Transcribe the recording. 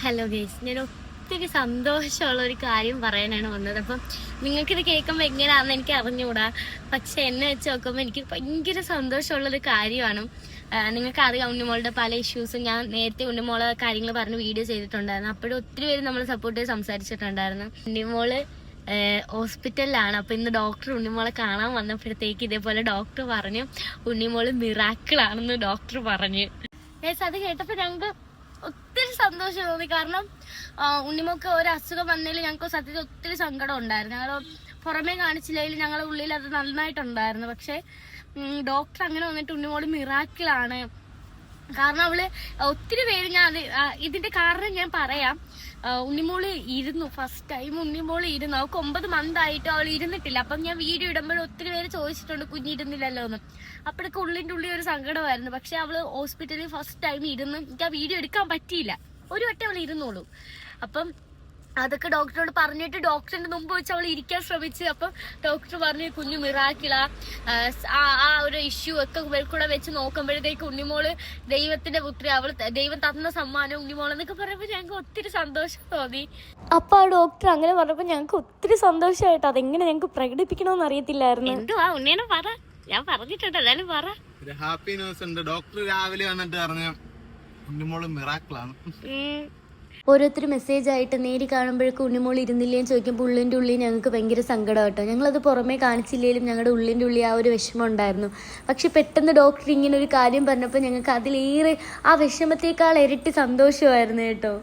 Hello guys, ഞാൻ ഒത്തിരി സന്തോഷമുള്ള ഒരു കാര്യം പറയാനാണ് വന്നത്. അപ്പം നിങ്ങൾക്കിത് കേൾക്കുമ്പോൾ എങ്ങനെയാണെന്ന് എനിക്ക് അറിഞ്ഞുകൂടാ. പക്ഷെ എന്നെ വെച്ച് നോക്കുമ്പോൾ എനിക്ക് ഭയങ്കര സന്തോഷമുള്ളൊരു കാര്യമാണ്. നിങ്ങൾക്ക് അറിയാം, ഉണ്ണിമോളുടെ പല ഇഷ്യൂസും ഞാൻ നേരത്തെ ഉണ്ണിമോളെ കാര്യങ്ങൾ പറഞ്ഞ് വീഡിയോ ചെയ്തിട്ടുണ്ടായിരുന്നു. അപ്പോഴും ഒത്തിരി പേര് നമ്മൾ സപ്പോർട്ട് ചെയ്ത് സംസാരിച്ചിട്ടുണ്ടായിരുന്നു. ഉണ്ണിമോള് ഹോസ്പിറ്റലിലാണ്. അപ്പോൾ ഇന്ന് ഡോക്ടർ ഉണ്ണിമോളെ കാണാൻ വന്നപ്പോഴത്തേക്ക് ഇതേപോലെ ഡോക്ടർ പറഞ്ഞു ഉണ്ണിമോള് മിറാക്കിളാണെന്ന് ഡോക്ടർ പറഞ്ഞു. അത് കേട്ടപ്പോൾ ഞങ്ങൾക്ക് ഒത്തിരി സന്തോഷം തോന്നി. കാരണം ഉണ്ണിമോക്ക് ഒരു അസുഖം വന്നതിൽ ഞങ്ങൾക്ക് സത്യത്തിൽ ഒത്തിരി സങ്കടം ഉണ്ടായിരുന്നു. ഞങ്ങൾ പുറമേ കാണിച്ചില്ലെങ്കിൽ ഞങ്ങളുടെ ഉള്ളിൽ അത് നന്നായിട്ടുണ്ടായിരുന്നു. പക്ഷെ ഡോക്ടർ അങ്ങനെ വന്നിട്ട് ഉണ്ണിമോള് മിറാക്കിളാണ്. കാരണം അവള് ഒത്തിരി പേര് ഇതിന്റെ കാരണം ഞാൻ പറയാം. ഉണ്ണിമോള് ഇരുന്നു, ഫസ്റ്റ് ടൈം ഉണ്ണിമോള് ഇരുന്നു. അവൾക്ക് 9 മന്ത് ആയിട്ട് അവൾ ഇരുന്നിട്ടില്ല. അപ്പം ഞാൻ വീഡിയോ ഇടുമ്പോൾ ഒത്തിരി പേര് ചോദിച്ചിട്ടുണ്ട് കുഞ്ഞിരുന്നില്ലല്ലോ എന്ന്. അപ്പോഴൊക്കെ ഉള്ളിൻ്റെ ഉള്ളിൽ ഒരു സങ്കടമായിരുന്നു. പക്ഷെ അവള് ഹോസ്പിറ്റലിൽ ഫസ്റ്റ് ടൈം ഇരുന്ന് എനിക്ക് ആ വീഡിയോ എടുക്കാൻ പറ്റിയില്ല. ഒരു വട്ടം അവൾ ഇരുന്നോളൂ. അപ്പം അതൊക്കെ ഡോക്ടറോട് പറഞ്ഞിട്ട് ഡോക്ടറിന്റെ മുമ്പ് വെച്ച് അവൾ ഇരിക്കാൻ ശ്രമിച്ച്. അപ്പം ഡോക്ടർ പറഞ്ഞു കുഞ്ഞു മിറാക്കിള. ആ ഒരു ഇഷ്യൂ ഒക്കെ കൂടെ വെച്ച് നോക്കുമ്പോഴത്തേക്ക് ഉണ്ണിമോള് ദൈവത്തിന്റെ പുത്രി, അവൾ ദൈവം തന്ന സമ്മാനം ഉണ്ണിമോൾ എന്നൊക്കെ പറയുമ്പോൾ ഞങ്ങൾക്ക് ഒത്തിരി സന്തോഷം തോന്നി. അപ്പൊ ആ ഡോക്ടർ അങ്ങനെ പറഞ്ഞപ്പോൾ ഞങ്ങൾക്ക് ഒത്തിരി സന്തോഷമായിട്ട് അതെങ്ങനെ ഞങ്ങൾക്ക് പ്രകടിപ്പിക്കണമെന്ന് അറിയത്തില്ലായിരുന്നു. എന്തുവാ ഉണ്ണിയെ പറ, ഞാൻ പറഞ്ഞിട്ടുണ്ട്, എല്ലാരും പറ. ഒരു ഹാപ്പി ന്യൂസ് ഉണ്ട്. ഡോക്ടർ രാവിലെ വന്നിട്ട് പറഞ്ഞു ഉണ്ണിമോള് മിറാക്കിളാണ്. ഓരോരുത്തർ മെസ്സേജ് ആയിട്ട് നേരി കാണുമ്പോഴേക്കും ഉണ്ണിമോൾ ഇരുന്നില്ലേന്ന് ചോദിക്കുമ്പോൾ ഉള്ളിൻ്റെ ഉള്ളിൽ ഞങ്ങൾക്ക് ഭയങ്കര സങ്കടം കേട്ടോ. ഞങ്ങളത് പുറമേ കാണിച്ചില്ലെങ്കിലും ഞങ്ങളുടെ ഉള്ളിൻ്റെ ഉള്ളിൽ ആ ഒരു വിഷമം ഉണ്ടായിരുന്നു. പക്ഷെ പെട്ടെന്ന് ഡോക്ടർ ഇങ്ങനെ ഒരു കാര്യം പറഞ്ഞപ്പോൾ ഞങ്ങൾക്ക് അതിലേറെ ആ വിഷമത്തേക്കാൾ ഇരട്ടി സന്തോഷമായിരുന്നു കേട്ടോ.